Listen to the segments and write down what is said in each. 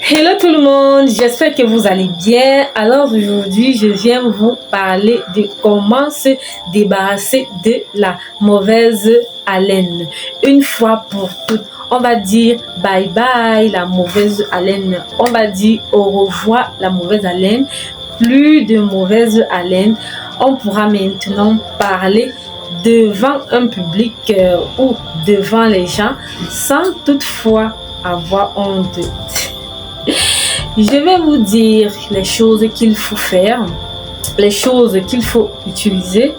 Hello tout le monde, j'espère que vous allez bien. Alors aujourd'hui, je viens vous parler de comment se débarrasser de la mauvaise haleine. Une fois pour toutes, on va dire bye bye la mauvaise haleine. On va dire au revoir la mauvaise haleine. Plus de mauvaise haleine. On pourra maintenant parler devant un public ou devant les gens sans toutefois avoir honte. Je vais vous dire les choses qu'il faut faire, les choses qu'il faut utiliser,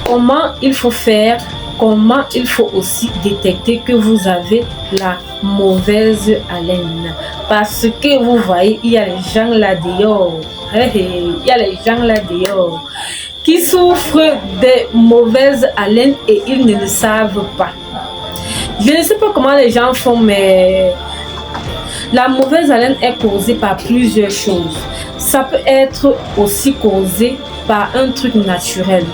comment il faut faire, comment il faut aussi détecter que vous avez la mauvaise haleine. Parce que vous voyez, il y a les gens là dehors, il y a les gens là dehors qui souffrent de mauvaise haleine et ils ne le savent pas. Je ne sais pas comment les gens font, mais la mauvaise haleine est causée par plusieurs choses. Ça peut être aussi causé par un truc naturel.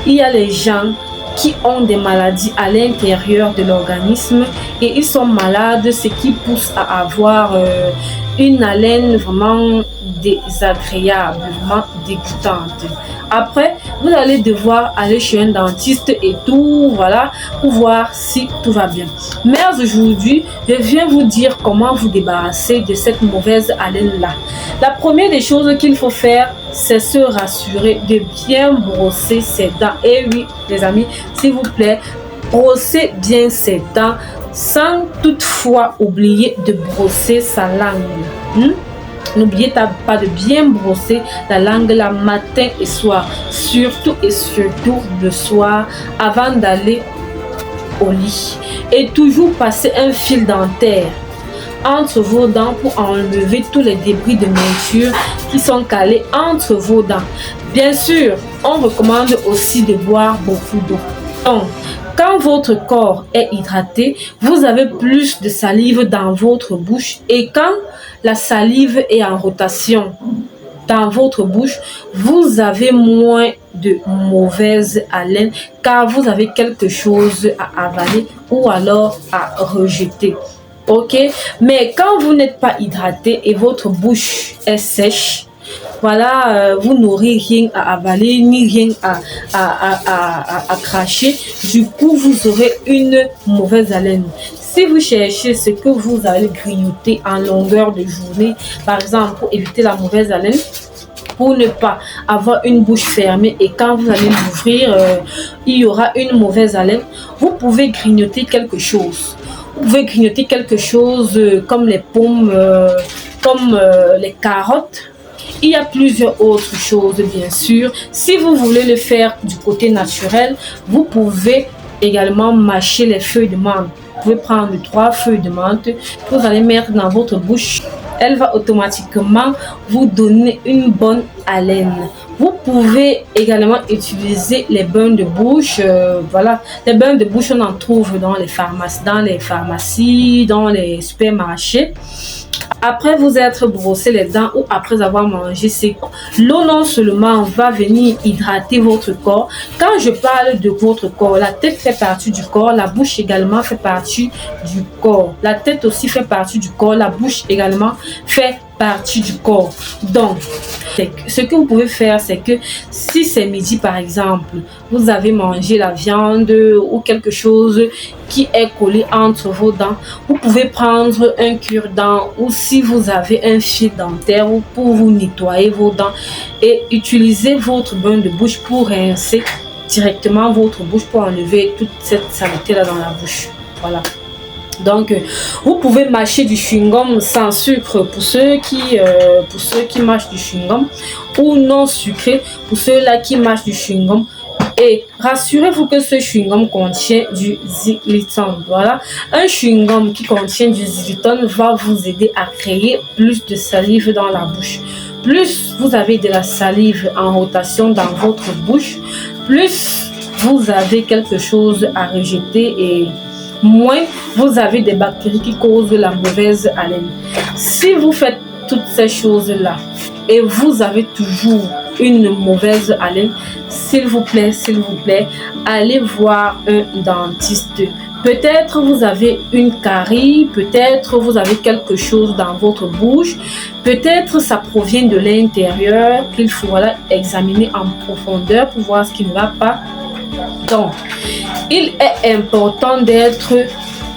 Il y a les gens qui ont des maladies à l'intérieur de l'organisme et ils sont malades, ce qui pousse à avoir une haleine vraiment désagréable, vraiment dégoûtante. Après, vous allez devoir aller chez un dentiste et tout, voilà, pour voir si tout va bien. Mais aujourd'hui, je viens vous dire comment vous débarrasser de cette mauvaise haleine-là. La première des choses qu'il faut faire, c'est se rassurer de bien brosser ses dents. Et oui, les amis, s'il vous plaît, brossez bien ses dents sans toutefois oublier de brosser sa langue. N'oubliez pas de bien brosser la langue le matin et soir, surtout et surtout le soir avant d'aller au lit. Et toujours passer un fil dentaire entre vos dents pour enlever tous les débris de nourriture qui sont calés entre vos dents. Bien sûr, on recommande aussi de boire beaucoup d'eau. Donc, quand votre corps est hydraté, vous avez plus de salive dans votre bouche et quand la salive est en rotation dans votre bouche, vous avez moins de mauvaise haleine car vous avez quelque chose à avaler ou alors à rejeter. Ok? Mais quand vous n'êtes pas hydraté et votre bouche est sèche, voilà, vous n'aurez rien à avaler ni rien à cracher. Du coup, vous aurez une mauvaise haleine. Si vous cherchez ce que vous allez grignoter en longueur de journée, par exemple, pour éviter la mauvaise haleine, pour ne pas avoir une bouche fermée et quand vous allez l'ouvrir, il y aura une mauvaise haleine, vous pouvez grignoter quelque chose. Vous pouvez grignoter quelque chose comme les pommes, comme les carottes. Il y a plusieurs autres choses, bien sûr. Si vous voulez le faire du côté naturel, vous pouvez également mâcher les feuilles de menthe. Vous pouvez prendre 3 feuilles de menthe, vous allez mettre dans votre bouche. Elle va automatiquement vous donner une bonne haleine. Vous pouvez également utiliser les bains de bouche. Voilà, les bains de bouche, on en trouve dans les pharmacies, dans les supermarchés. Après vous être brossé les dents ou après avoir mangé sec, l'eau non seulement va venir hydrater votre corps. Quand je parle de votre corps, la tête fait partie du corps, la bouche également fait partie du corps. La tête aussi fait partie du corps, la bouche également fait partie du corps. Donc, ce que vous pouvez faire, c'est que si c'est midi par exemple, vous avez mangé la viande ou quelque chose qui est collé entre vos dents, vous pouvez prendre un cure-dent ou si vous avez un fil dentaire pour vous nettoyer vos dents et utiliser votre bain de bouche pour rincer directement votre bouche pour enlever toute cette saleté là dans la bouche. Voilà. Donc, vous pouvez mâcher du chewing-gum sans sucre pour ceux qui mâchent du chewing-gum ou non sucré pour ceux-là qui mâchent du chewing-gum. Et rassurez-vous que ce chewing-gum contient du xylitol. Voilà, un chewing-gum qui contient du xylitol va vous aider à créer plus de salive dans la bouche. Plus vous avez de la salive en rotation dans votre bouche, plus vous avez quelque chose à rejeter et moins vous avez des bactéries qui causent la mauvaise haleine. Si vous faites toutes ces choses-là et vous avez toujours une mauvaise haleine, s'il vous plaît, allez voir un dentiste Peut-être vous avez une carie, peut-être vous avez quelque chose dans votre bouche, peut-être ça provient de l'intérieur qu'il faut examiner en profondeur pour voir ce qui ne va pas. Donc, il est important d'être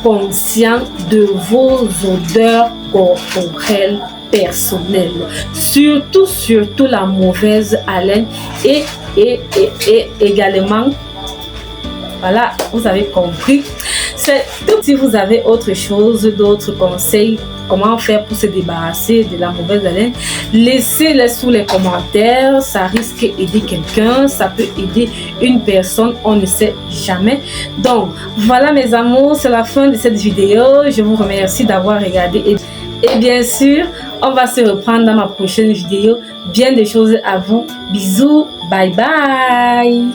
conscient de vos odeurs corporelles personnelles, surtout la mauvaise haleine et également, voilà, vous avez compris. C'est tout. Si vous avez autre chose, d'autres conseils, comment faire pour se débarrasser de la mauvaise haleine, laissez-les sous les commentaires. Ça risque d'aider quelqu'un, ça peut aider une personne, on ne sait jamais. Donc voilà mes amours, c'est la fin de cette vidéo. Je vous remercie d'avoir regardé et bien sûr, on va se reprendre dans ma prochaine vidéo. Bien des choses à vous. Bisous, bye bye.